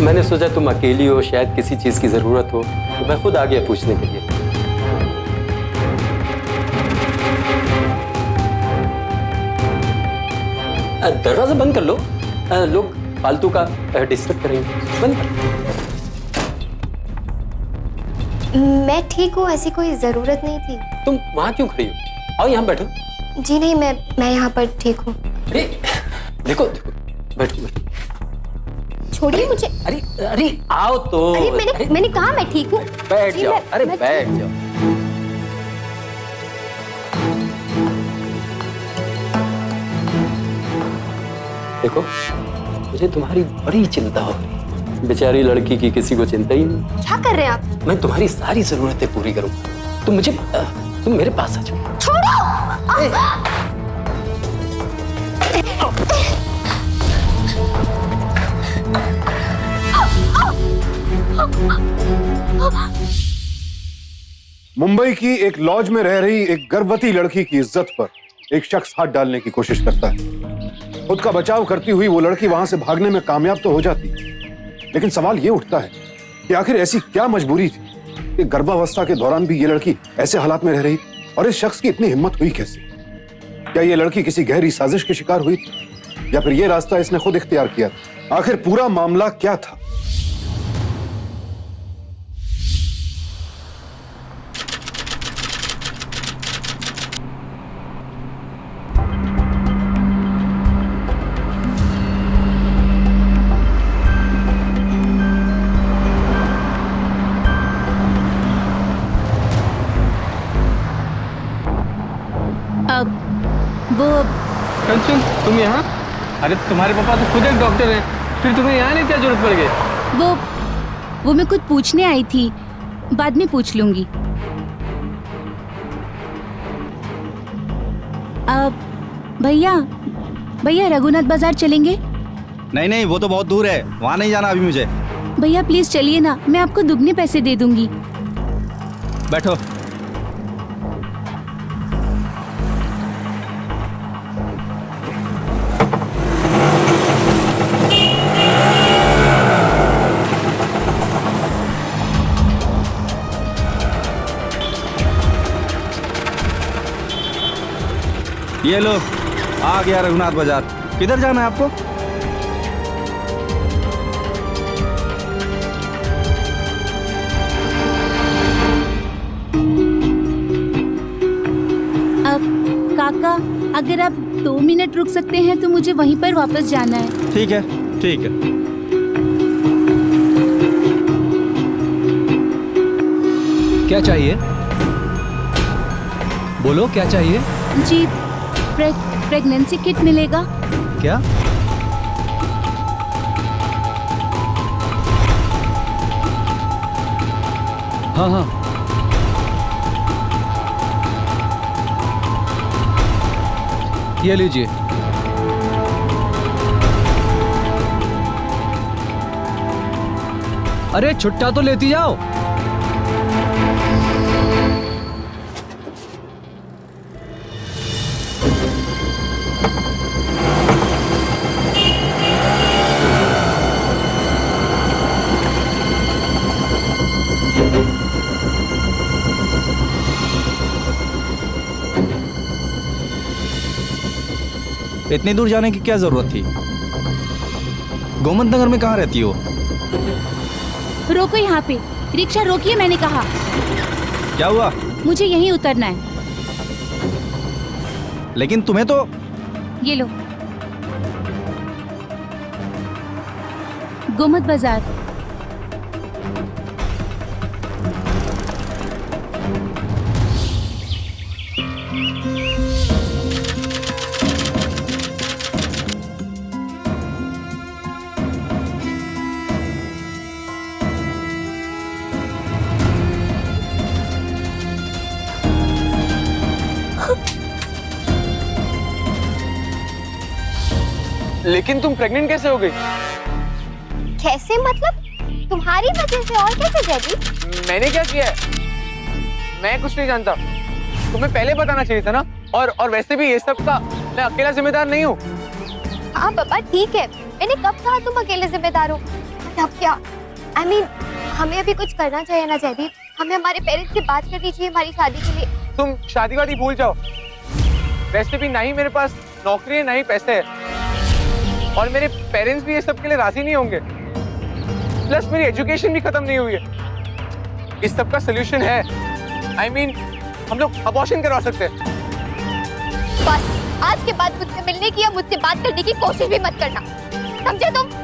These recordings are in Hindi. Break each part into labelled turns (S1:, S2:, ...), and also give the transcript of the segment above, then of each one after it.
S1: मैंने सोचा तुम अकेली हो, शायद किसी चीज की जरूरत हो, तो मैं खुद आ गया पूछने के लिए। दरवाजा बंद कर लो, लोग फालतू का डिस्टर्ब करेंगे। बंद कर।
S2: मैं ठीक हूँ, ऐसी कोई जरूरत नहीं थी।
S1: तुम वहां क्यों खड़ी हो? आओ यहाँ बैठो।
S2: जी नहीं, मैं यहाँ पर ठीक हूँ।
S1: अरे देखो देखो, बैठो बैठो।
S2: छोड़िए मुझे।
S1: अरे अरे आओ तो।
S2: अरे मैंने कहा मैं ठीक हूँ।
S1: बैठ जाओ। अरे बैठ जाओ। देखो, मुझे तुम्हारी बड़ी चिंता हो रही है। बेचारी लड़की की किसी को चिंता ही नहीं।
S2: क्या कर रहे हैं आप?
S1: मैं तुम्हारी सारी जरूरतें पूरी करूंगा। तुम मेरे पास आ जाओ।
S2: छोड़ो।
S3: मुंबई की एक लॉज में रह रही एक गर्भवती लड़की की इज्जत पर एक शख्स हाथ डालने की कोशिश करता है। खुद का बचाव करती हुई वो लड़की वहां से भागने में कामयाब तो हो जाती, लेकिन सवाल ये उठता है कि आखिर ऐसी क्या मजबूरी थी कि गर्भावस्था के दौरान भी ये लड़की ऐसे हालात में रह रही, और इस शख्स की इतनी हिम्मत हुई कैसे? क्या ये लड़की किसी गहरी साजिश के शिकार हुई थी, या फिर ये रास्ता इसने खुद इख्तियार किया? आखिर पूरा मामला क्या था?
S4: कंचन, तुम यहाँ? अरे तुम्हारे पापा तो खुद एक डॉक्टर हैं, फिर तुम्हें यहाँ आने की क्या जरूरत पड़ गई?
S5: वो मैं कुछ पूछने आई थी, बाद में पूछ लूंगी। भैया रघुनाथ बाजार चलेंगे?
S6: नहीं, वो तो बहुत दूर है, वहाँ नहीं जाना अभी मुझे।
S5: भैया प्लीज चलिए ना, मैं आपको दुगने पैसे दे दूंगी।
S6: बैठो। ये लो, आ गया रघुनाथ बाजार। किधर जाना है आपको?
S5: काका, अगर आप 2 मिनट रुक सकते हैं तो मुझे वहीं पर वापस जाना है।
S6: ठीक है, ठीक है।
S7: क्या चाहिए? बोलो क्या चाहिए?
S5: जी, प्रेगनेंसी किट मिलेगा
S7: क्या? हाँ, ये लीजिए। अरे छुट्टा तो लेती जाओ।
S6: इतनी दूर जाने की क्या जरूरत थी? गोमंत नगर में कहाँ रहती हो?
S5: रोको यहाँ पे, रिक्शा रोकिए, मैंने कहा।
S6: क्या हुआ?
S5: मुझे यहीं उतरना है।
S6: लेकिन तुम्हें तो।
S5: ये लो, गोमत बाजार।
S4: लेकिन तुम प्रेग्नेंट कैसे हो गई?
S2: कैसे मतलब? तुम्हारी वजह से। और कैसे जैदी?
S4: मैंने क्या किया है? मैं कुछ नहीं जानता। तुम्हें पहले बताना चाहिए था ना। और वैसे भी ये सब का मैं अकेला जिम्मेदार नहीं हूँ।
S2: हाँ पापा ठीक है, मैंने कब कहा तुम अकेले जिम्मेदार हो? बट अब क्या? I mean, हमें अभी कुछ करना चाहिए ना जयदीप। हमें हमारे पेरेंट्स से बात करनी चाहिए हमारी शादी के लिए।
S4: तुम शादी वादी भूल जाओ। वैसे भी ना ही मेरे पास नौकरी है ना ही पैसे है, और मेरे पेरेंट्स भी ये सब के लिए राजी नहीं होंगे। प्लस मेरी एजुकेशन भी खत्म नहीं हुई है। इस सब का सोल्यूशन है, I mean, हम लोग अबॉर्शन करवा सकते हैं।
S2: बस आज के बाद मुझसे मिलने की या मुझसे बात करने की कोशिश भी मत करना, समझे तुम?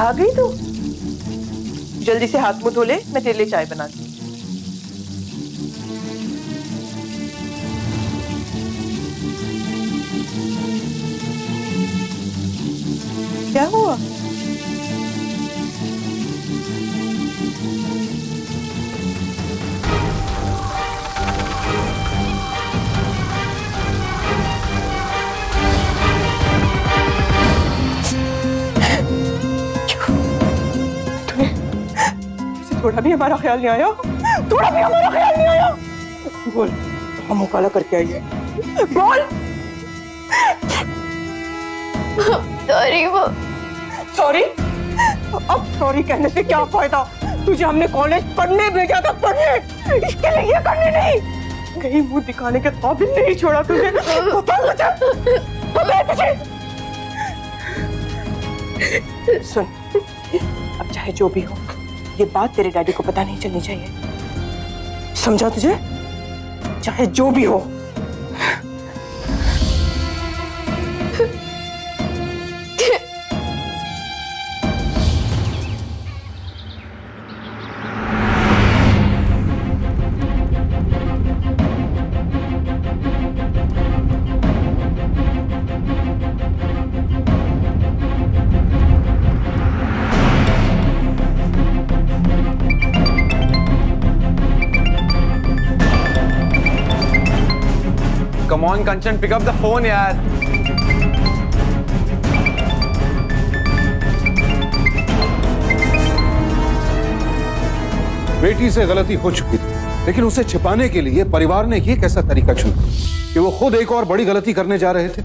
S8: आ गई तू? जल्दी से हाथ मुंह धो ले, मैं तेरे लिए चाय बनाती हूँ। क्या हुआ? थोड़ा भी हमारा ख्याल नहीं आया? थोड़ा भी हमारा ख्याल नहीं आया? बोल, हम मुकाला करके आई है, बोल।
S2: सॉरी वो।
S8: सॉरी? अब सॉरी कहने से क्या फायदा? तुझे हमने कॉलेज पढ़ने भेजा था, पढ़ने, इसके लिए ये करने नहीं। कहीं मुंह दिखाने के काबिल नहीं छोड़ा तुझे। पता है तुझे? सुन, अब चाहे जो भी हो, ये बात तेरे डैडी को पता नहीं चलनी चाहिए, समझा तुझे? चाहे जो भी हो।
S4: Come on, Kanchan, pick up the phone, यार।
S3: बेटी से गलती हो चुकी थी, लेकिन उसे छिपाने के लिए परिवार ने ये कैसा तरीका चुना कि वो खुद एक और बड़ी गलती करने जा रहे थे।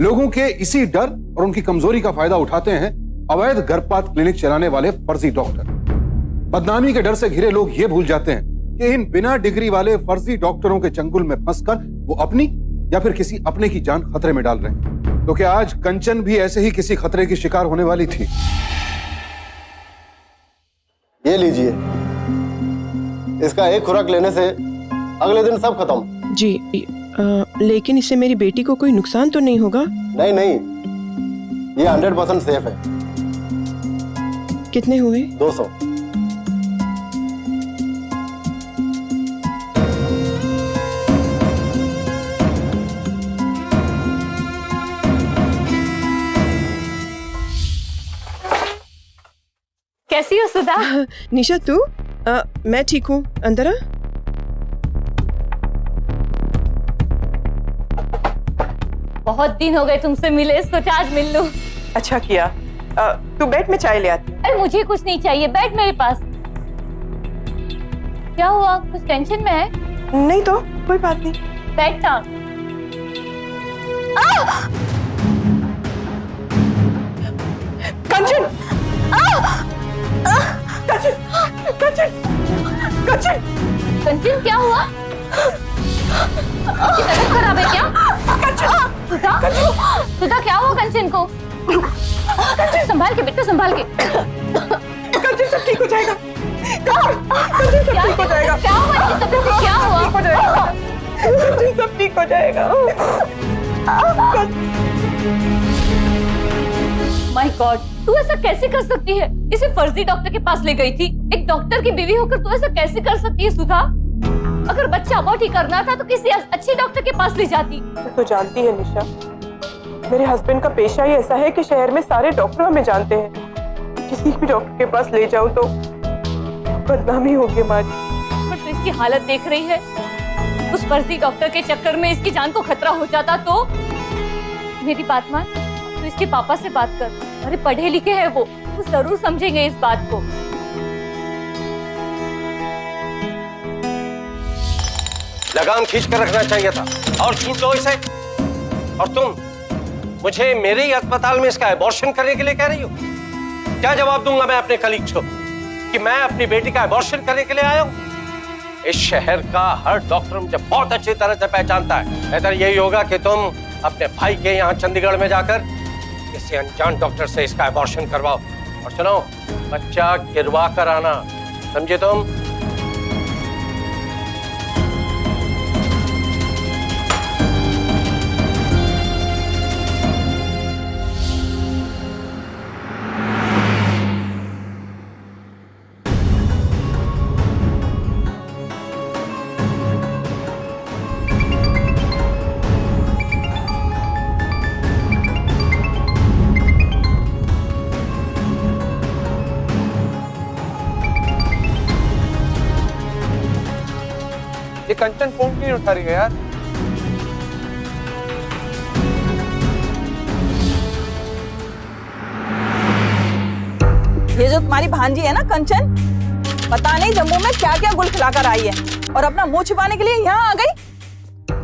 S3: लोगों के इसी डर और उनकी कमजोरी का फायदा उठाते हैं अवैध गर्भपात क्लिनिक चलाने वाले फर्जी डॉक्टर। बदनामी के डर से घिरे लोग ये भूल जाते हैं कि इन बिना डिग्री वाले फर्जी डॉक्टरों के चंगुल में फंसकर वो अपनी या फिर किसी अपने की जान खतरे में डाल रहे हैं। तो क्या आज कंचन भी ऐसे ही किसी खतरे की शिकार होने वाली थी?
S9: ये लीजिए, इसका एक खुराक लेने से अगले दिन सब खत्म।
S8: जी, लेकिन इससे मेरी बेटी को कोई नुकसान तो नहीं होगा?
S9: नहीं नहीं, ये 100% सेफ है।
S8: कितने हुए?
S9: 200।
S2: कैसी हो सुधा?
S8: निशा तू? मैं ठीक हूँ, अंदर आ।
S10: बहुत दिन हो गए तुमसे मिले, सोचा आज मिल लूं।
S8: अच्छा किया। तू बैठ, मैं चाय ले आती हूँ।
S10: अरे मुझे कुछ नहीं चाहिए, बैठ मेरे पास। क्या हुआ, कुछ टेंशन में है?
S8: नहीं तो कोई बात नहीं।
S10: बैठ ना।
S8: कंचन! कंचन! कंचन! कंचन!
S10: कंचन क्या हुआ? आपकी तबीयत खराब है क्या? सुधा? सुधा क्या हुआ कंचन को? संभाल के बेटा, संभाल के।
S8: कंचन सब ठीक हो जाएगा। कंचन सब ठीक हो जाएगा।
S10: क्या हुआ इसकी तबीयत को? क्या हुआ?
S8: कंचन सब ठीक हो जाएगा।
S10: माय गॉड, तू ऐसा कैसे कर सकती है? इसे फर्जी डॉक्टर के पास ले गई थी। एक डॉक्टर की बीवी होकर तू ऐसा कैसे कर सकती है सुधा? अगर बच्चा अबॉर्ट ही करना था तो किसी अच्छे डॉक्टर के पास ले जाती।
S8: तो जानती है निशा, मेरे हस्बैंड का पेशा ही ऐसा है कि शहर में सारे डॉक्टर हमें जानते हैं। किसी भी डॉक्टर के पास ले जाऊं तो बदनामी होगी हमारी।
S10: पर तू इसकी हालत देख रही है, उस फर्जी डॉक्टर के चक्कर में इसकी जान को खतरा हो जाता तो? मेरी बात मान, तू तो इसके पापा से बात कर। अरे पढ़े लिखे हैं वो जरूर समझेंगे इस बात को।
S11: लगाम खींच कर रखना चाहिए था और छूट दो इसे। और तुम मुझे मेरे ही अस्पताल में इसका एबॉर्शन करने के लिए कह रही हो? क्या जवाब दूंगा मैं अपने कलीग्स को कि मैं अपनी बेटी का एबॉर्शन करने के लिए आया हूं? इस शहर का हर डॉक्टर मुझे बहुत अच्छी तरह से पहचानता है। बेहतर यही होगा कि तुम अपने भाई के यहाँ चंडीगढ़ में जाकर किसी अनजान डॉक्टर से इसका एबॉर्शन करवाओ। और सुनो, बच्चा गिरवा कर आना, समझे तुम?
S4: ये कंचन फोन क्यों नहीं उठा रही है यार?
S8: ये जो तुम्हारी भांजी है ना कंचन, पता नहीं जम्मू में क्या क्या गुल खिलाकर आई है और अपना मुंह छिपाने के लिए यहाँ आ गई।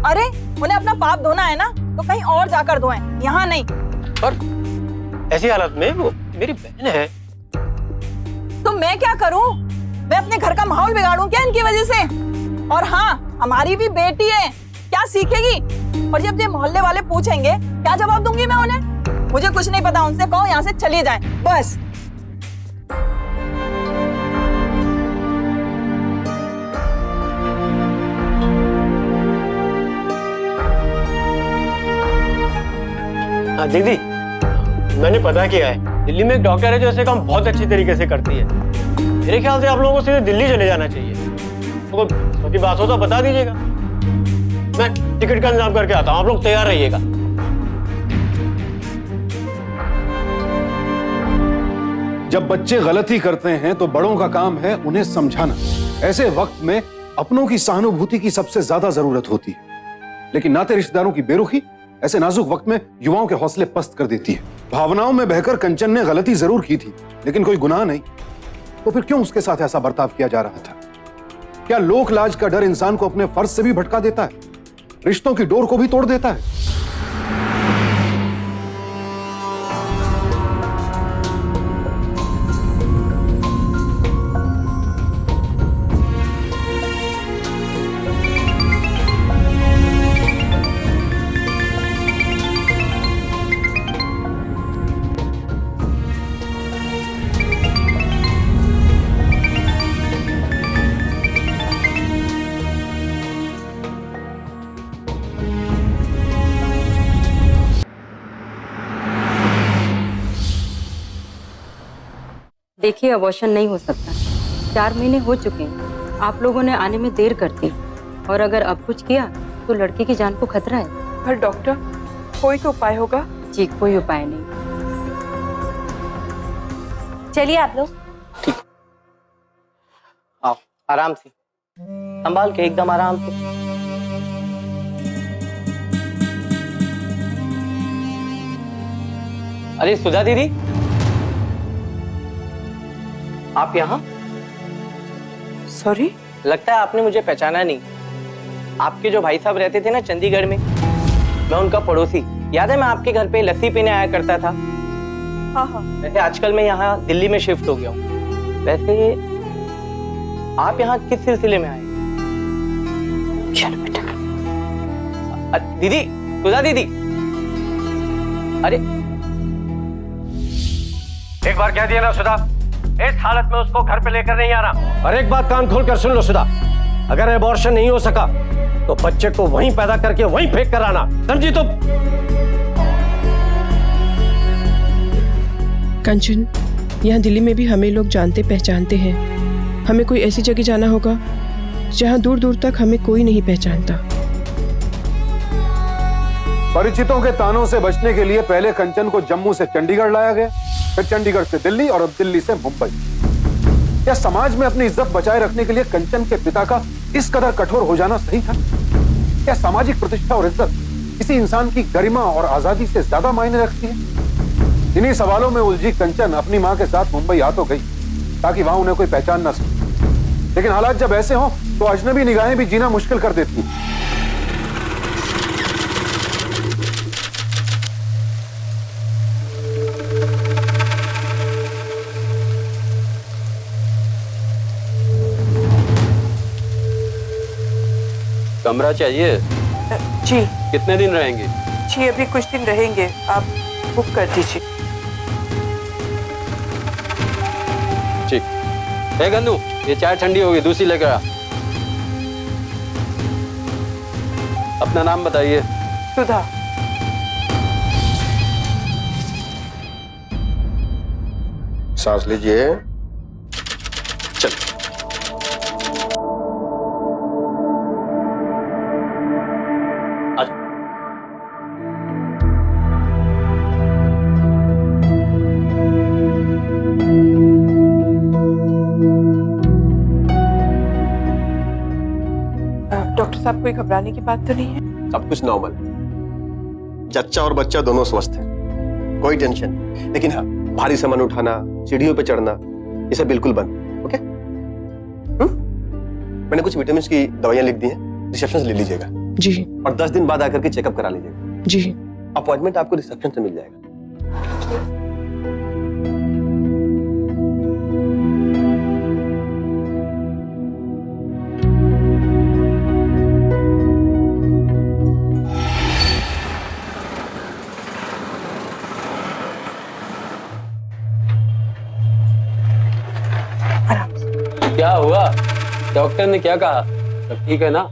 S8: अरे उन्हें अपना पाप धोना है ना तो कहीं और जाकर धोएं, यहाँ नहीं।
S11: पर ऐसी हालत में वो मेरी बहन है।
S8: तो मैं क्या करूं? मैं अपने घर का माहौल बिगाड़ूं क्या इनकी वजह से? और हाँ, हमारी भी बेटी है, क्या सीखेगी? और जब ये मोहल्ले वाले पूछेंगे क्या जवाब दूंगी मैं उन्हें? मुझे कुछ नहीं पता, उनसे कहो यहाँ से चली जाए बस।
S11: हाँ दीदी, मैंने पता किया है, दिल्ली में एक डॉक्टर है जो ऐसे काम बहुत अच्छी तरीके से करती है। मेरे ख्याल से आप लोगों को सीधे दिल्ली चले जाना चाहिए। तो छोटी बात हो तो बता दीजिएगा, मैं टिकट का इंतजाम करके आता हूँ, आप लोग तैयार रहिएगा।
S3: जब बच्चे गलती करते हैं तो बड़ों का काम है उन्हें समझाना। ऐसे वक्त में अपनों की सहानुभूति की सबसे ज्यादा जरूरत होती है, लेकिन नाते रिश्तेदारों की बेरुखी ऐसे नाजुक वक्त में युवाओं के हौसले पस्त कर देती है। भावनाओं में बहकर कंचन ने गलती जरूर की थी, लेकिन कोई गुनाह नहीं। तो फिर क्यों उसके साथ ऐसा बर्ताव किया जा रहा था? क्या लोक लाज का डर इंसान को अपने फर्ज से भी भटका देता है, रिश्तों की डोर को भी तोड़ देता है?
S12: देखिए, अबॉर्शन नहीं हो सकता। 4 महीने हो चुके हैं, आप लोगों ने आने में देर कर दी, और अगर अब कुछ किया तो लड़की की जान को खतरा है।
S8: पर डॉक्टर, कोई तो उपाय होगा?
S12: जी, कोई उपाय नहीं।
S10: चलिए आप लोग।
S11: ठीक, आओ आराम से, संभाल के, एकदम आराम से। अरे सुधा दीदी, आप यहाँ?
S8: सॉरी,
S11: लगता है आपने मुझे पहचाना नहीं। आपके जो भाई साहब रहते थे ना चंडीगढ़ में, मैं उनका पड़ोसी। याद है मैं आपके घर पे लस्सी पीने आया करता था?
S8: हाँ हाँ।
S11: वैसे आजकल मैं यहाँ दिल्ली में शिफ्ट हो गया हूँ। वैसे आप यहाँ किस सिलसिले में आए?
S12: चलो बेटा।
S11: दीदी, सुधा दीदी, अरे एक बार कह दिया ना सुधा, इस हालत में उसको घर पे लेकर नहीं आना। और एक बात कान खोल कर सुन लो सुधा, अगर एबॉर्शन नहीं हो सका तो बच्चे को वहीं पैदा करके वहीं फेंक कर आना, समझी? तो
S8: कंचन, यहाँ दिल्ली में भी हमें लोग जानते पहचानते हैं। हमें कोई ऐसी जगह जाना होगा जहाँ दूर दूर तक हमें कोई नहीं पहचानता।
S3: परिचितों के तानों से बचने के लिए पहले कंचन को जम्मू से चंडीगढ़ लाया गया, फिर चंडीगढ़ से दिल्ली और अब दिल्ली से मुंबई। क्या समाज में अपनी इज्जत बचाए रखने के लिए कंचन के पिता का इस कदर कठोर हो जाना सही था? क्या सामाजिक प्रतिष्ठा और इज्जत किसी इंसान की गरिमा और आजादी से ज्यादा मायने रखती है? इन्हीं सवालों में उलझी कंचन अपनी मां के साथ मुंबई आ तो गई ताकि वहां उन्हें कोई पहचान ना सके, लेकिन हालात जब ऐसे हों तो अजनबी निगाहें भी जीना मुश्किल कर देती।
S1: कमरा चाहिए?
S8: जी
S1: कितने दिन रहेंगे?
S8: जी अभी कुछ दिन रहेंगे, आप बुक कर दीजिए।
S1: ठीक है। गन्नू, ये चाय ठंडी होगी, दूसरी लेकर आ। अपना नाम बताइए।
S8: सुधा।
S9: सांस लीजिए।
S1: चल।
S8: डॉक्टर साहब कोई घबराने की बात तो नहीं है?
S9: सब कुछ नॉर्मल, जच्चा और बच्चा दोनों स्वस्थ हैं, कोई टेंशन नहीं। लेकिन हाँ, भारी सामान उठाना, सीढ़ियों पे चढ़ना, ये सब बिल्कुल बंद। ओके? मैंने कुछ विटामिन की दवाइयां लिख दी हैं, रिसेप्शन से ले लीजिएगा।
S8: जी।
S9: और 10 दिन बाद आकर के चेकअप करा लीजिएगा।
S8: जी।
S9: अपॉइंटमेंट आपको रिसेप्शन से मिल जाएगा।
S1: क्या हुआ? डॉक्टर ने क्या कहा? सब ठीक है ना?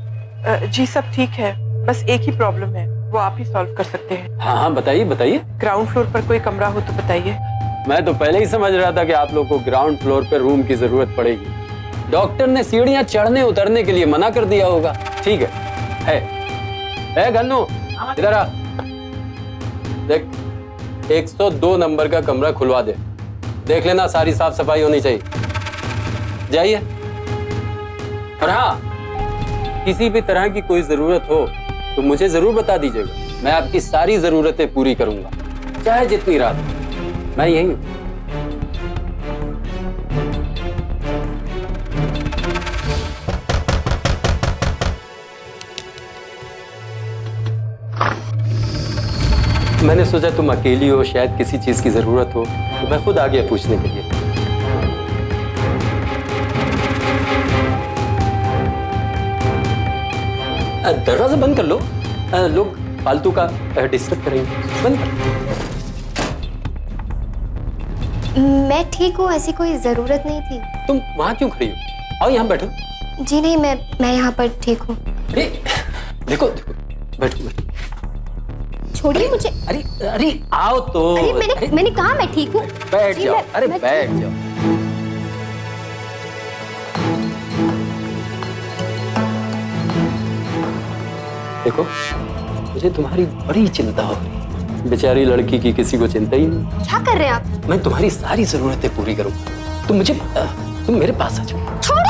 S8: जी सब ठीक है, बस एक ही प्रॉब्लम है, वो आप ही सॉल्व कर सकते हैं।
S1: हाँ हाँ बताइए बताइए।
S8: ग्राउंड फ्लोर पर कोई कमरा हो तो बताइए।
S1: मैं तो पहले ही समझ रहा था कि आप लोग को ग्राउंड फ्लोर पर रूम की जरूरत पड़ेगी। डॉक्टर ने सीढ़ियां चढ़ने उतरने के लिए मना कर दिया होगा। ठीक है गन्नू, इधर आ। देख, 102 नंबर का कमरा खुलवा दे। देख लेना, सारी साफ सफाई होनी चाहिए। जाइए। और हाँ, किसी भी तरह की कोई जरूरत हो तो मुझे जरूर बता दीजिएगा। मैं आपकी सारी जरूरतें पूरी करूंगा, चाहे जितनी रात हो। मैं यहीं हूं। मैंने सोचा तुम अकेली हो, शायद किसी चीज की जरूरत हो, तो मैं खुद आ गया पूछने के लिए। दरवाजा बंद कर लो, लोग फालतू का डिस्टर्ब करेंगे। बंद कर।
S2: मैं ठीक हूँ, ऐसी कोई जरूरत नहीं थी।
S1: तुम वहां क्यों खड़ी हो? आओ यहाँ बैठो।
S2: जी नहीं, मैं यहाँ पर ठीक हूँ।
S1: अरे देखो देखो, बैठो बैठो।
S2: छोड़िए मुझे।
S1: अरे आओ तो।
S2: अरे मैंने कहा मैं ठीक हूँ।
S1: बैठ जाओ। अरे बैठ जाओ। देखो, मुझे तुम्हारी बड़ी चिंता हो रही। बेचारी लड़की की किसी को चिंता ही नहीं।
S2: क्या कर रहे हैं आप?
S1: मैं तुम्हारी सारी जरूरतें पूरी करूंगा। तुम मेरे पास आ जाओ।
S2: छोड़ो।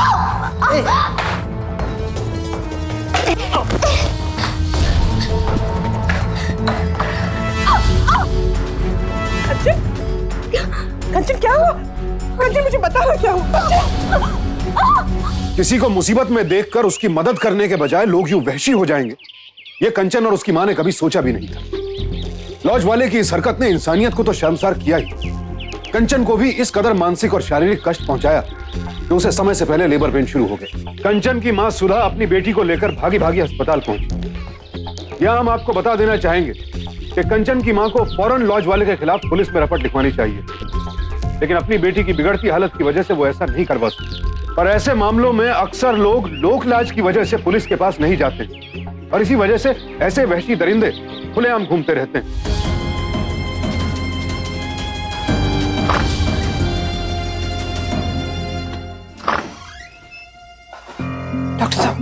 S8: कंचन क्या हुआ? कंचन मुझे बताओ क्या हुआ?
S3: किसी को मुसीबत में देखकर उसकी मदद करने के बजाय लोग यूं वहशी हो जाएंगे, ये कंचन और उसकी मां ने कभी सोचा भी नहीं था। लॉज वाले की इस हरकत ने इंसानियत को तो शर्मसार किया ही, कंचन को भी इस कदर मानसिक और शारीरिक कष्ट पहुंचाया कि उसे समय से पहले लेबर पेन शुरू हो गए। कंचन की मां सुधा अपनी बेटी को लेकर भागी भागी अस्पताल पहुंची। यहां हम आपको बता देना चाहेंगे कि कंचन की मां को फौरन लॉज वाले के खिलाफ पुलिस में रपट लिखवानी चाहिए, लेकिन अपनी बेटी की बिगड़ती हालत की वजह से वो ऐसा नहीं करवा सकती। और ऐसे मामलों में अक्सर लोग लोक लाज की वजह से पुलिस के पास नहीं जाते, और इसी वजह से ऐसे वहशी दरिंदे खुलेआम घूमते रहते हैं।
S8: डॉक्टर साहब,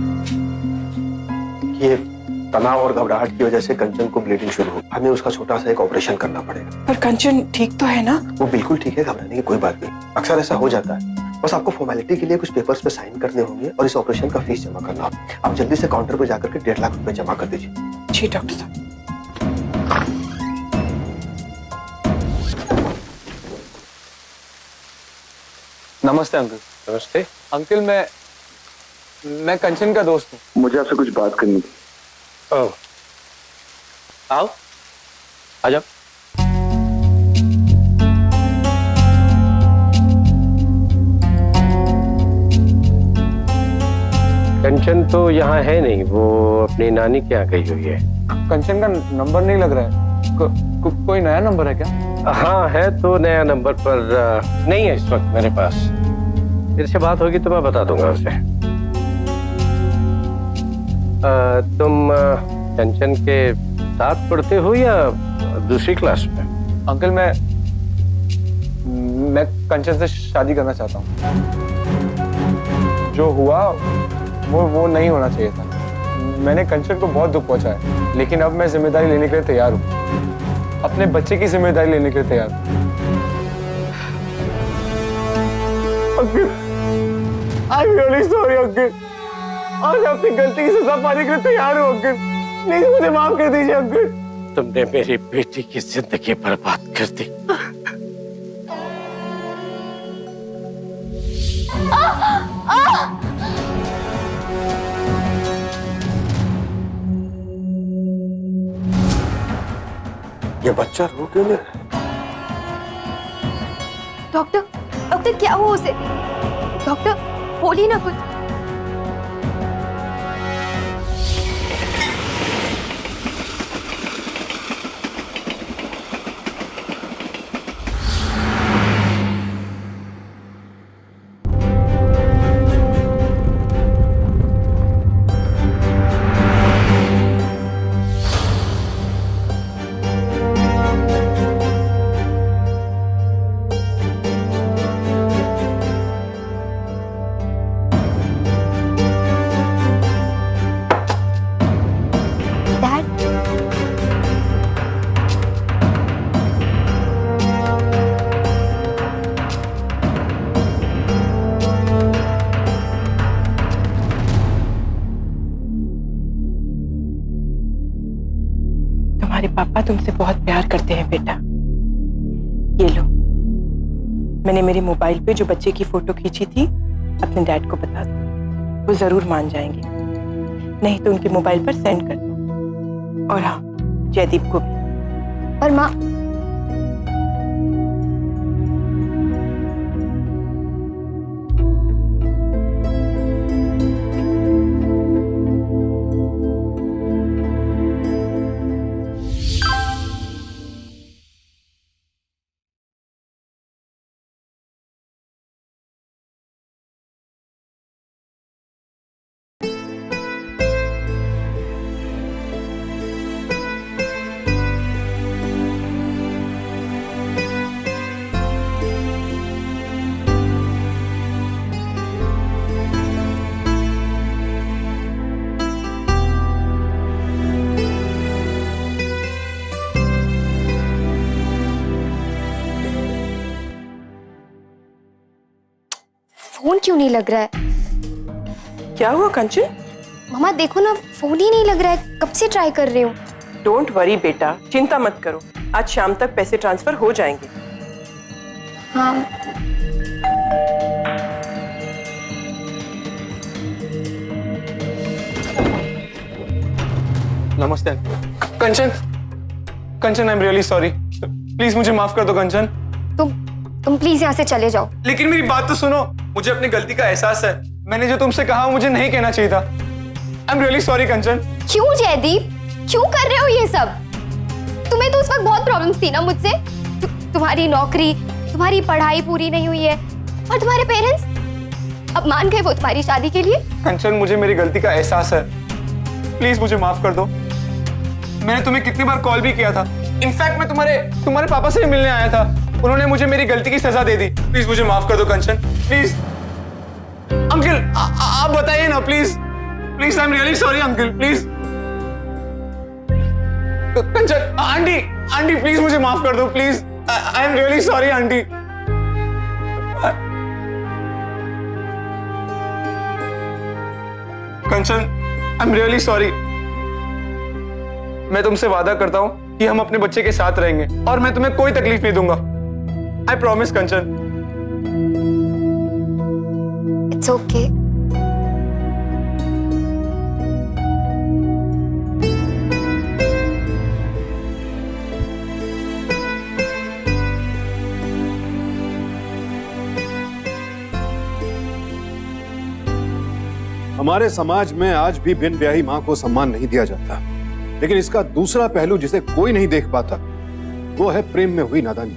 S9: ये तनाव और घबराहट की वजह से कंचन को ब्लीडिंग शुरू हो, हमें उसका छोटा सा एक ऑपरेशन करना पड़ेगा।
S8: पर कंचन ठीक तो है ना?
S9: वो बिल्कुल ठीक है, घबराने की कोई बात नहीं। अक्सर ऐसा हो जाता है, बस आपको फॉर्मेलिटी के लिए कुछ पेपर्स पे साइन करने होंगे और इस ऑपरेशन का फीस जमा करना। आप जल्दी से काउंटर पे जाकर के 1.5 लाख रुपए जमा कर दीजिए।
S8: जी डॉक्टर साहब।
S4: नमस्ते अंकल।
S11: नमस्ते।
S4: अंकल मैं कंचन का दोस्त हूँ।
S9: मुझे आपसे कुछ बात करनी थी।
S11: ओह, आओ, आ जाओ। कंचन तो यहाँ है नहीं, वो अपनी नानी के यहाँ गई हुई है।
S4: कंचन का नंबर नहीं लग रहा है। कोई नया नंबर है क्या?
S11: हाँ है तो नया नंबर, पर नहीं है इस वक्त मेरे पास। मेरे से बात होगी तो मैं बता दूंगा उसे। तुम कंचन के साथ पढ़ते हो या दूसरी क्लास में?
S4: अंकल मैं कंचन से शादी करना चाहता हूँ। जो हुआ वो नहीं होना चाहिए था। मैंने कंचन को बहुत दुख पहुंचाया, लेकिन अब मैं जिम्मेदारी लेने के लिए तैयार हूँ। अपने बच्चे की जिम्मेदारी लेने के लिए तैयार हूँ। Uncle, I am really sorry uncle. आज अपनी गलती की सजा पाने के लिए तैयार हूँ अंकल। प्लीज मुझे माफ कर दीजिए अंकल।
S11: तुमने मेरी बेटी की जिंदगी बर्बाद कर दी।
S9: ये बच्चा रो क्यों नहीं?
S2: डॉक्टर क्या हुआ उसे? डॉक्टर बोलिए ना कुछ।
S8: तुम्हारे पापा तुमसे बहुत प्यार करते हैं बेटा। ये लो, मैंने मेरे मोबाइल पे जो बच्चे की फोटो खींची थी अपने डैड को बता दो, वो जरूर मान जाएंगे। नहीं तो उनके मोबाइल पर सेंड कर दो। और हाँ, जयदीप को भी।
S2: पर माँ, फोन क्यों नहीं लग रहा है?
S8: क्या हुआ कंचन?
S2: मामा देखो ना, फोन ही नहीं लग रहा है। कब से ट्राई कर रही हूँ।
S8: डोंट वरी बेटा, चिंता मत करो। आज शाम तक पैसे ट्रांसफर हो जाएंगे।
S2: हाँ
S4: नमस्ते Kanchan. Kanchan I am really sorry. Please मुझे माफ कर दो कंचन।
S2: तुम प्लीज यहाँ से चले जाओ।
S4: लेकिन मेरी बात तो सुनो, मुझे अपनी गलती का एहसास है। मैंने जो तुमसे कहा मुझे नहीं कहना चाहिए था। आई एम रियली सॉरी कंचन।
S2: क्यों जयदीप, क्यों कर रहे हो ये सब? तुम्हें तो उस वक्त बहुत प्रॉब्लम्स थी ना मुझसे। तुम्हारी नौकरी, तुम्हारी पढ़ाई पूरी नहीं हुई है, और तुम्हारे पेरेंट्स अब मान गए वो तुम्हारी शादी के लिए।
S4: कंचन, मुझे मेरी गलती का एहसास है। प्लीज मुझे माफ कर दो। मैंने तुम्हें कितनी बार कॉल भी किया था। इनफैक्ट मैं तुम्हारे पापा से भी मिलने आया था। उन्होंने मुझे मेरी गलती की सजा दे दी। प्लीज मुझे माफ कर दो कंचन, प्लीज। अंकल आप बताइए ना, please please. I am really sorry uncle, please. Kanchan, aunty please मुझे माफ कर दो, please. I am really sorry aunty. Kanchan, I am really sorry. मैं तुमसे वादा करता हूं कि हम अपने बच्चे के साथ रहेंगे और मैं तुम्हें कोई तकलीफ नहीं दूंगा। I promise Kanchan.
S2: It's okay.
S3: हमारे समाज में आज भी बिन ब्याही मां को सम्मान नहीं दिया जाता, लेकिन इसका दूसरा पहलू जिसे कोई नहीं देख पाता वो है प्रेम में हुई नादानी।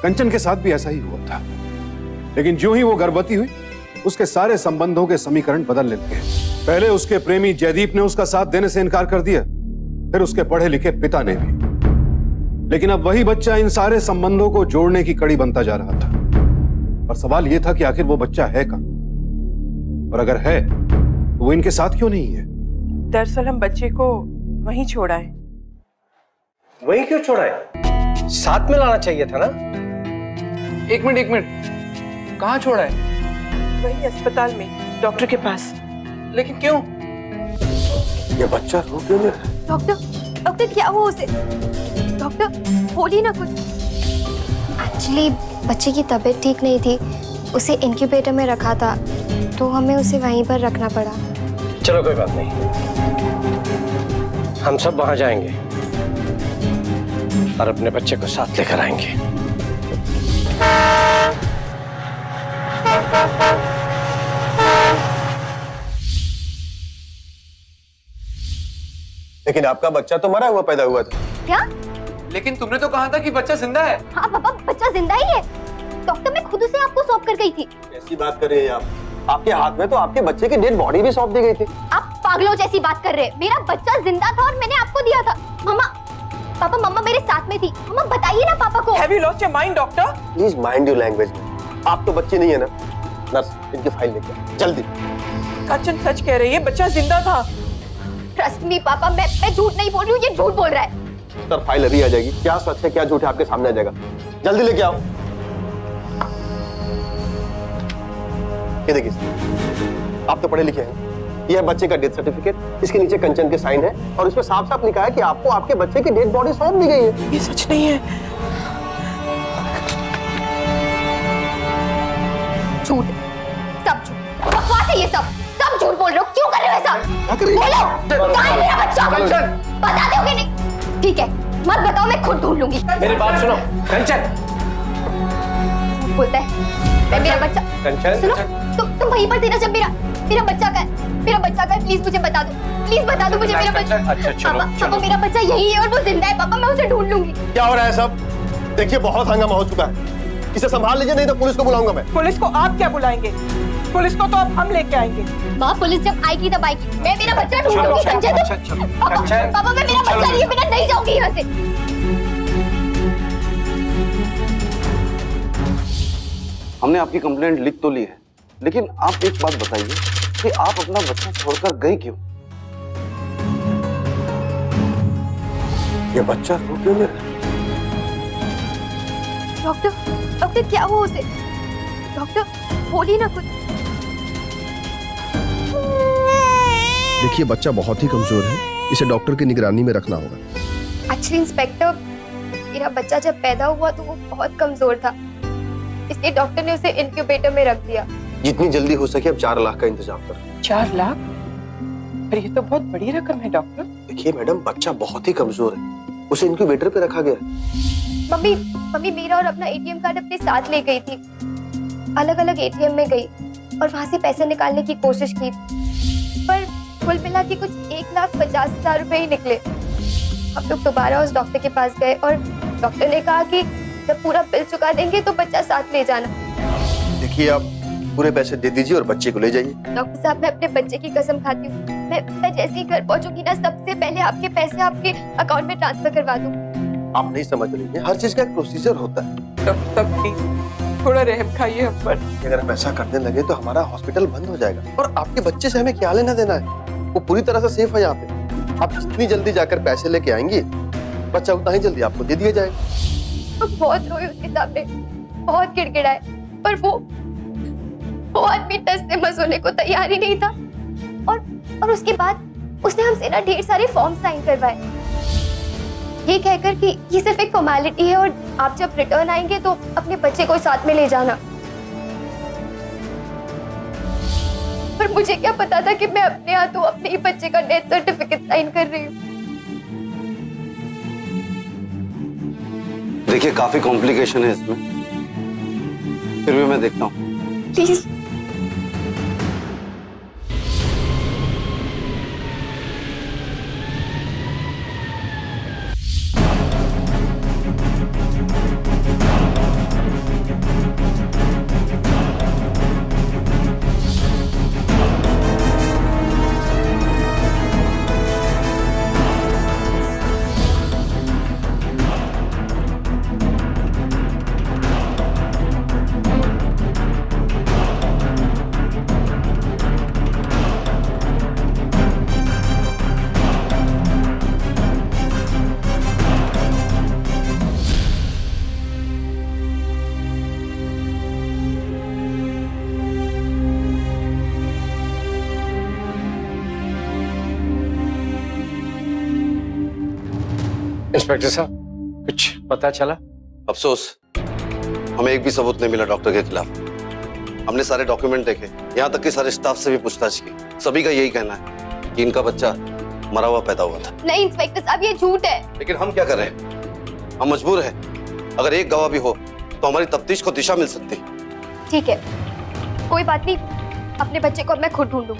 S3: कंचन के साथ भी ऐसा ही हुआ था, लेकिन जो ही वो गर्भवती हुई उसके सारे संबंधों के समीकरण बदल लेते हैं। पहले उसके प्रेमी जयदीप ने उसका साथ देने से इनकार कर दिया, फिर उसके पढ़े लिखे पिता ने भी। लेकिन अब वही बच्चा इन सारे संबंधों को जोड़ने की कड़ी बनता जा रहा था। और सवाल यह था कि आखिर वो बच्चा है कहां, और अगर है तो वो इनके साथ क्यों नहीं है?
S8: दरअसल हम बच्चे को वहीं छोड़ा है।
S11: वही क्यों छोड़ा है? साथ में लाना चाहिए था ना।
S4: एक मिनट, कहाँ छोड़ा है?
S8: वही अस्पताल में, डॉक्टर के पास।
S4: लेकिन क्यों?
S9: ये बच्चा रो क्यों नहीं रहा?
S2: डॉक्टर क्या हुआ उसे? डॉक्टर बोलिए ना कुछ। एक्चुअली बच्चे की तबीयत ठीक नहीं थी, उसे इंक्यूबेटर में रखा था, तो हमें उसे वहीं पर रखना पड़ा।
S11: चलो कोई बात नहीं, हम सब वहां जाएंगे और अपने बच्चे को साथ लेकर आएंगे।
S9: लेकिन आपका बच्चा तो मरा हुआ पैदा हुआ था।
S2: क्या?
S4: लेकिन तुमने तो कहा था कि बच्चा जिंदा है।
S2: हाँ पापा, बच्चा जिंदा ही है। डॉक्टर मैं खुद उसे आपको सौंप कर गई थी।
S9: कैसी बात कर रही हैं आप? आपके हाथ में तो आपके बच्चे की डेड बॉडी भी सौंप दी गई थी।
S2: आप पागलों जैसी बात कर रहे हैं। मेरा बच्चा जिंदा था और मैंने आपको दिया था। पापा मम्मा मेरे साथ में थी। मम्मा बताइए ना पापा को।
S8: Have you lost your mind, doctor?
S9: Please mind your language में। आप तो बच्चे नहीं है ना। नर्स, इनकी फाइल लेके आओ, जल्दी।
S8: कंचन सच कह रही है, बच्चा जिंदा था।
S2: ट्रस्ट मी पापा, मैं झूठ नहीं बोल रही हूँ, ये झूठ बोल रहा है।
S9: सर फाइल अभी आ जाएगी। क्या सच है क्या झूठ है आपके सामने आ जाएगा। जल्दी लेके आओ। ये देखिए, आप तो पढ़े लिखे हैं। यह है बच्चे का डेथ सर्टिफिकेट, इसके नीचे कंचन के साइन है और इसमें साफ साफ लिखा है कि आपको आपके बच्चे की डेड बॉडी सौंप दी गई है।
S8: ये सच नहीं है।
S2: झूठ, सब झूठ, बकवास है ये सब झूठ बोल रहे हो। क्यों कर रहे हो ऐसा? बोलो, कहाँ है मेरा बच्चा? बता दोगे नहीं? ठीक है, मत बताओ, मैं खुद ढूंढ लूंगी।
S11: मेरी बात सुनो कंचन।
S2: बोलता है मैं मेरा बच्चा।
S11: कंचन,
S2: सुनो, तुम वहीं पर थे ना जब मेरा बच्चा का है। मेरा बच्चा का है, प्लीज मुझे बता दो। प्लीज बता दो मुझे मेरा बच्चा।
S11: अच्छा चलो,
S2: पापा मेरा बच्चा यही है और वो जिंदा है। पापा मैं उसे ढूंढ लूंगी।
S9: क्या हो रहा है सब? देखिए बहुत हंगामा हो चुका है, इसे संभाल लीजिए नहीं तो पुलिस को बुलाऊंगा मैं।
S8: पुलिस को आप क्या बुलाएंगे? पुलिस को तो अब हम लेके आएंगे।
S2: माँ पुलिस जब आएगी तब आएगी, मैं मेरा बच्चा ढूंढ लूंगी। समझे? पापा मैं मेरा बच्चा लिए बिना नहीं जाऊंगी यहाँ से।
S13: हमने आपकी कंप्लेंट लिख तो ली है, लेकिन आप एक बात बताइए कि आप अपना बच्चा छोड़कर गए क्यों?
S9: ये बच्चा रो क्यों नहीं रहा?
S2: डॉक्टर क्या हुआ उसे? डॉक्टर बोलिए ना कुछ।
S14: देखिए बच्चा बहुत ही कमजोर है, इसे डॉक्टर की निगरानी में रखना होगा।
S2: एक्चुअली इंस्पेक्टर, मेरा बच्चा जब पैदा हुआ तो वो बहुत कमजोर था, इसलिए डॉक्टर ने उसे इंक्यूबेटर में रख दिया।
S9: जितनी जल्दी हो सके अब 4 लाख का इंतजाम करो।
S8: 4 लाख? पर ये तो बहुत बड़ी रकम है डॉक्टर।
S9: देखिए मैडम, बच्चा बहुत ही कमजोर है, उसे इंक्यूबेटर पे रखा गया है।
S2: मम्मी मेरा और अपना एटीएम कार्ड अपने साथ ले गई थी। अलग अलग एटीएम में गई और वहां से पैसे निकालने की कोशिश की, पर कुल मिला के कुछ 1,50,000 रुपए ही निकले। हम लोग दोबारा उस डॉक्टर के पास गए और डॉक्टर ने कहा कि जब पूरा बिल चुका देंगे तो बच्चा साथ ले जाना।
S9: देखिए आप पूरे पैसे दे दीजिए और बच्चे को ले जाइए।
S2: डॉक्टर साहब मैं अपने बच्चे की कसम खाती हूँ, मैं जैसे ही घर पहुंचूंगी ना सबसे पहले आपके पैसे आपके अकाउंट में ट्रांसफर करवा दूँ।
S9: आप नहीं समझ रही हैं, हर चीज का एक प्रोसीजर होता है।
S8: डॉक्टर प्लीज थोड़ा रहम खाइए हम पर।
S9: अगर हम ऐसा करने लगे तो हमारा हॉस्पिटल बंद हो जाएगा और आपके बच्चे से हमें क्या लेना देना है? वो पूरी तरह से सेफ है यहाँ पे। आप जितनी जल्दी जाकर पैसे लेके आएंगी, बच्चा उतना ही जल्दी आपको दे दिया जाएगा।
S2: बहुत रोए उसके सामने, बहुत गिड़गिड़ाए, पर वो आदमी टस से मस होने को तैयार ही नहीं था। और उसके बाद उसने हमसे ना ढेर सारे फॉर्म साइन करवाए, ये कहकर कि ये सिर्फ एक फॉर्मेलिटी है और आप जब रिटर्न आएंगे तो अपने बच्चे को साथ में ले जाना। पर मुझे क्या पता था कि मैं अपने हाथों अपने ही बच्चे का डेथ सर्टिफिकेट साइन कर रही हूँ।
S13: देखिए काफी कॉम्प्लिकेशन है इसमें, फिर भी मैं देखता हूँ।
S2: प्लीज।
S11: इंस्पेक्टर साहब कुछ पता चला?
S13: अफसोस, हमें एक भी सबूत नहीं मिला डॉक्टर के खिलाफ। हमने सारे डॉक्यूमेंट देखे, यहाँ तक कि सारे स्टाफ से भी पूछताछ की। सभी का यही कहना है कि इनका बच्चा मरा हुआ पैदा हुआ था।
S2: नहीं इंस्पेक्टर साहब, ये झूठ है।
S13: लेकिन हम क्या कर रहे हैं? हम मजबूर हैं। अगर एक गवाह भी हो तो हमारी तफ्तीश को दिशा मिल सकती है।
S2: ठीक है, कोई बात नहीं, अपने बच्चे को अब मैं खुद ढूंढूं।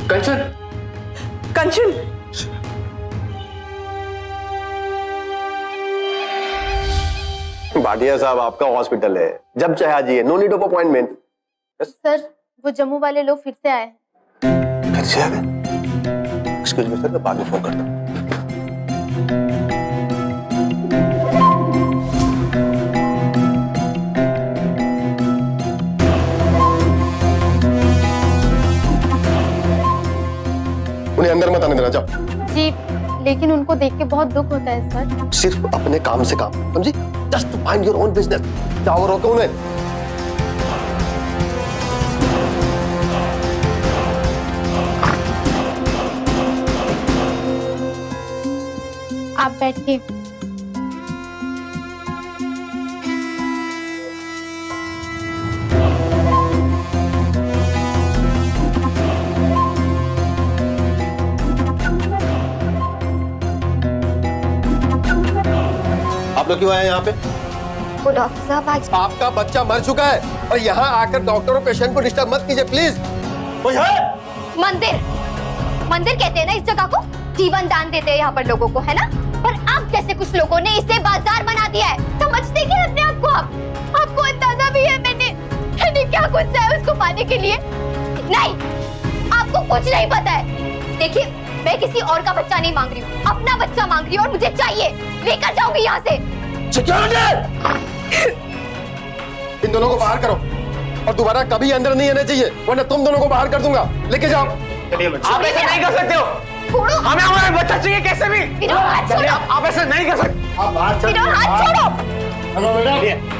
S4: कंचन,
S8: कंचन,
S9: भाटिया साहब आपका हॉस्पिटल है, जब चाहे आ जाइए, no need of appointment.
S2: Sir वो जम्मू वाले लोग फिर से आए।
S9: फिर से आ गए? एक्सक्यूज मी सर, मैं बाद में फोन करता हूँ। उन्हें अंदर मत आने देना, जाओ।
S2: जी, लेकिन उनको देख के बहुत दुख होता है सर।
S9: सिर्फ अपने काम से काम, समझी? Just mind your own business. जाओ रोको उन्हें।
S2: आप बैठिए।
S9: आप लोग क्यों आए यहाँ पे?
S2: वो डॉक्टर साहब आज
S9: आपका बच्चा मर चुका है और यहाँ आकर डॉक्टर और पेशेंट को डिस्टर्ब मत कीजिए प्लीज। कोई है?
S2: मंदिर, मंदिर कहते हैं ना इस जगह को, जीवन दान देते हैं यहाँ पर लोगों को, है ना? पर आप जैसे कुछ लोगों ने इसे बाजार बना दिया है। समझते क्या अपने आप को? आपको अंदाजा भी है मैंने क्या कुछ है उसको पाने के लिए? नहीं, आपको कुछ नहीं पता है। देखिए, मैं किसी और का बच्चा नहीं मांग रही हूँ, अपना बच्चा मांग रही हूँ और मुझे चाहिए। लेकर जाऊंगी यहाँ से।
S9: सिक्योरिटी! इन दोनों को बाहर करो और दोबारा कभी अंदर नहीं आने चाहिए, वरना तुम दोनों को बाहर कर दूंगा। लेके जाओ।
S4: आप ऐसा नहीं कर सकते हो।
S2: छोड़ो,
S4: हमें हमारा बच्चा चाहिए कैसे भी।
S2: विनोद, हाथ छोड़ो।
S4: आप ऐसा नहीं कर सकते।
S9: आप बाहर चलिए।
S2: विनोद, हाथ छोड़ो।
S9: हेलो बेटा।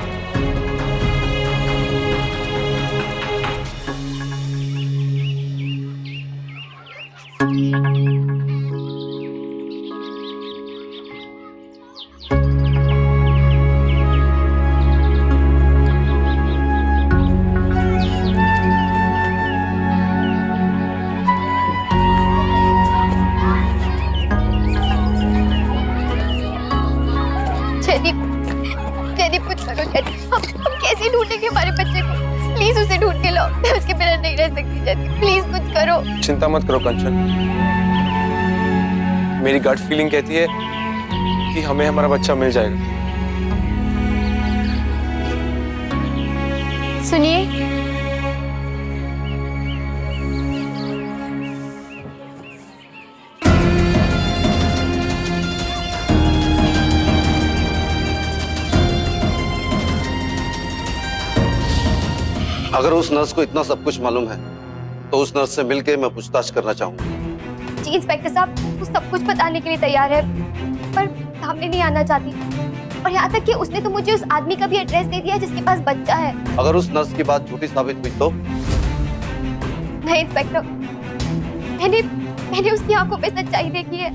S2: जयदीप कुछ करो जयदीप। हम कैसे ढूंढेंगे हमारे बच्चे को? प्लीज उसे ढूंढ के लाओ, मैं उसके बिना नहीं रह सकती। जयदीप प्लीज कुछ करो।
S4: चिंता मत करो कंचन, मेरी गट फीलिंग कहती है कि हमें हमारा बच्चा मिल जाएगा।
S2: सुनिए,
S13: अगर उस नर्स को इतना सब कुछ मालूम है तो उस नर्स से मिलके मैं पूछताछ करना चाहूंगा।
S2: जी इंस्पेक्टर साहब, वो सब कुछ बताने के लिए तैयार है, पर सामने नहीं आना चाहती। और यहाँ तक कि उसने तो मुझे उस आदमी का भी एड्रेस दे दिया जिसके पास बच्चा है।
S13: अगर उस नर्स की बात झूठी साबित हुई तो?
S2: नहीं इंस्पेक्टर, मैंने उसकी आंखों पे सच्चाई देखी है।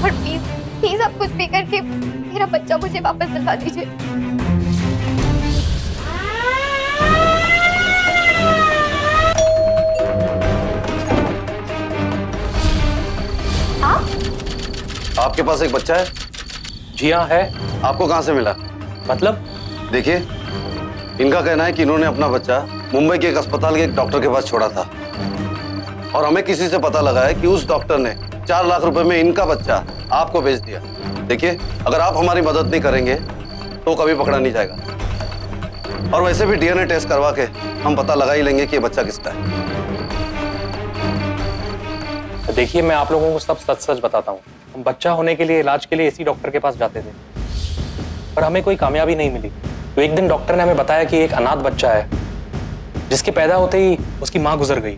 S2: और प्लीज प्लीज आप कुछ भी करके मेरा बच्चा मुझे वापस दिलवा दीजिए।
S13: आपके पास एक बच्चा है?
S11: जी हाँ है।
S13: आपको कहाँ से मिला?
S11: मतलब?
S13: देखिए, इनका कहना है कि इन्होंने अपना बच्चा मुंबई के एक अस्पताल के एक डॉक्टर के पास छोड़ा था और हमें किसी से पता लगा है कि उस डॉक्टर ने 4 लाख रुपए में इनका बच्चा आपको भेज दिया। देखिए, अगर आप हमारी मदद नहीं करेंगे तो कभी पकड़ा नहीं जाएगा और वैसे भी डीएनए टेस्ट करवा के हम पता लगा ही लेंगे कि ये बच्चा किसका है।
S11: देखिए, मैं आप लोगों को सब सच सच बताता हूँ। हम बच्चा होने के लिए इलाज के लिए इसी डॉक्टर के पास जाते थे पर हमें कोई कामयाबी नहीं मिली। तो एक दिन डॉक्टर ने हमें बताया कि एक अनाथ बच्चा है जिसके पैदा होते ही उसकी माँ गुजर गई।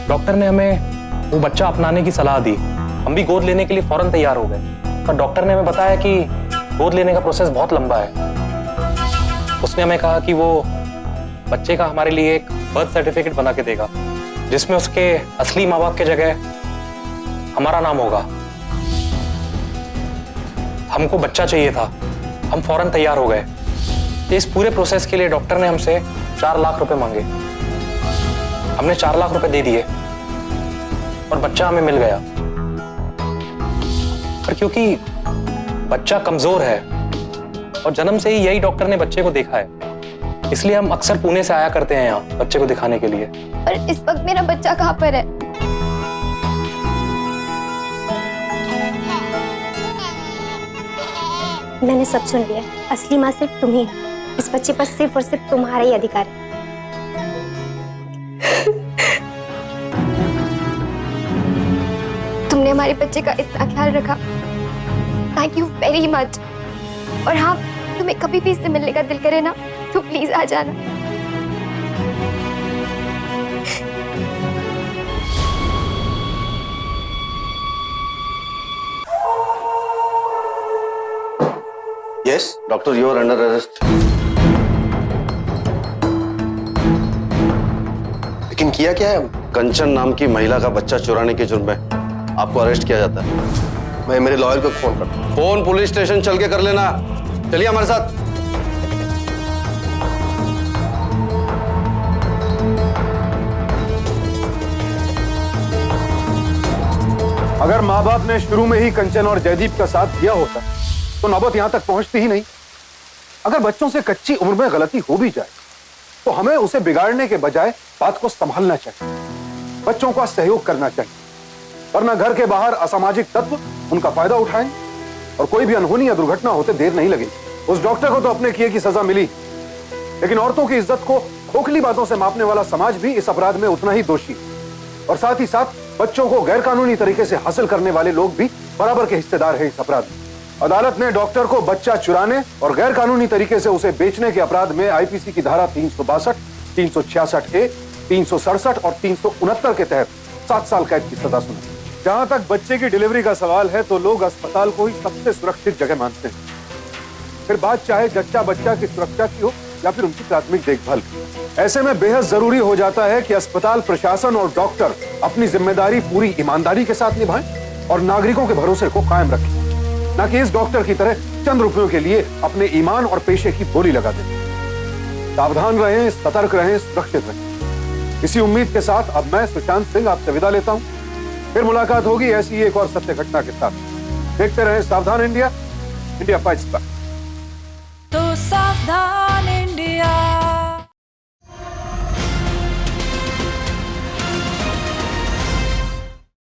S11: डॉक्टर ने हमें वो बच्चा अपनाने की सलाह दी। हम भी गोद लेने के लिए फौरन तैयार हो गए पर डॉक्टर ने हमें बताया कि गोद लेने का प्रोसेस बहुत लंबा है। उसने हमें कहा कि वो बच्चे का हमारे लिए एक बर्थ सर्टिफिकेट बना के देगा जिसमें उसके असली माँ बाप की जगह हमारा नाम होगा। हमको बच्चा चाहिए था, हम फौरन तैयार हो गए। इस पूरे प्रोसेस के लिए डॉक्टर ने हमसे 4 लाख रुपए मांगे। हमने 4 लाख रुपए दे दिए और बच्चा हमें मिल गया। पर क्योंकि बच्चा कमजोर है और जन्म से ही यही डॉक्टर ने बच्चे को देखा है, इसलिए हम अक्सर पुणे से आया करते हैं यहाँ बच्चे को दिखाने के लिए।
S2: पर इस वक्त मेरा बच्चा कहाँ पर है?
S15: मैंने सब सुन लिया। असली माँ सिर्फ तुम ही हो। इस बच्चे पर सिर्फ और सिर्फ तुम्हारा ही अधिकार है।
S2: तुमने हमारे बच्चे का इतना ख्याल रखा, थैंक यू वेरी मच। और हाँ, तुम्हें कभी भी इससे मिलने का दिल करे ना तो प्लीज आ जाना।
S13: Yes doctor, you are under arrest.
S9: लेकिन किया क्या है?
S13: कंचन नाम की महिला का बच्चा चुराने के जुर्म में आपको अरेस्ट किया जाता है।
S9: मैं मेरे लॉयर को फोन करता हूँ।
S13: फोन पुलिस स्टेशन चल के कर लेना। चलिए हमारे साथ।
S3: अगर माँ बाप ने शुरू में ही कंचन और जयदीप का साथ दिया होता तो नौबत यहां तक पहुंचती ही नहीं। अगर बच्चों से कच्ची उम्र में गलती हो भी जाए तो हमें उसे बिगाड़ने के बजाय बात को संभालना चाहिए, बच्चों का सहयोग करना चाहिए, वरना घर के बाहर असामाजिक तत्व उनका फायदा उठाएं और कोई भी अनहोनी या दुर्घटना होते देर नहीं लगेगी। उस डॉक्टर को तो अपने किए की सजा मिली, लेकिन औरतों की इज्जत को खोखली बातों से मापने वाला समाज भी इस अपराध में उतना ही दोषी है और साथ ही साथ बच्चों को गैरकानूनी तरीके से हासिल करने वाले लोग भी बराबर के हिस्सेदार हैं इस अपराध में। अदालत ने डॉक्टर को बच्चा चुराने और गैरकानूनी तरीके से उसे बेचने के अपराध में आईपीसी की धारा 362, 366A, 367 और 369 के तहत 7 साल कैद की सजा सुनाई। जहां तक बच्चे की डिलीवरी का सवाल है तो लोग अस्पताल को ही सबसे सुरक्षित जगह मानते हैं, फिर बात चाहे जच्चा बच्चा की सुरक्षा की हो या फिर उनकी प्राथमिक देखभाल की। ऐसे में बेहद जरूरी हो जाता है कि अस्पताल प्रशासन और डॉक्टर अपनी जिम्मेदारी पूरी ईमानदारी के साथ निभाएं और नागरिकों के भरोसे को कायम रखें, न कि इस डॉक्टर की तरह चंद रुपयों के लिए अपने ईमान और पेशे की बोली लगा दें। सावधान रहें, सतर्क रहें, सुरक्षित रहें। इसी उम्मीद के साथ अब मैं सुशांत सिंह आपसे विदा लेता हूं। फिर मुलाकात होगी ऐसी एक और सत्य घटना के साथ। देखते रहें सावधान इंडिया, इंडिया फाइट्स बैक।
S10: तो सावधान।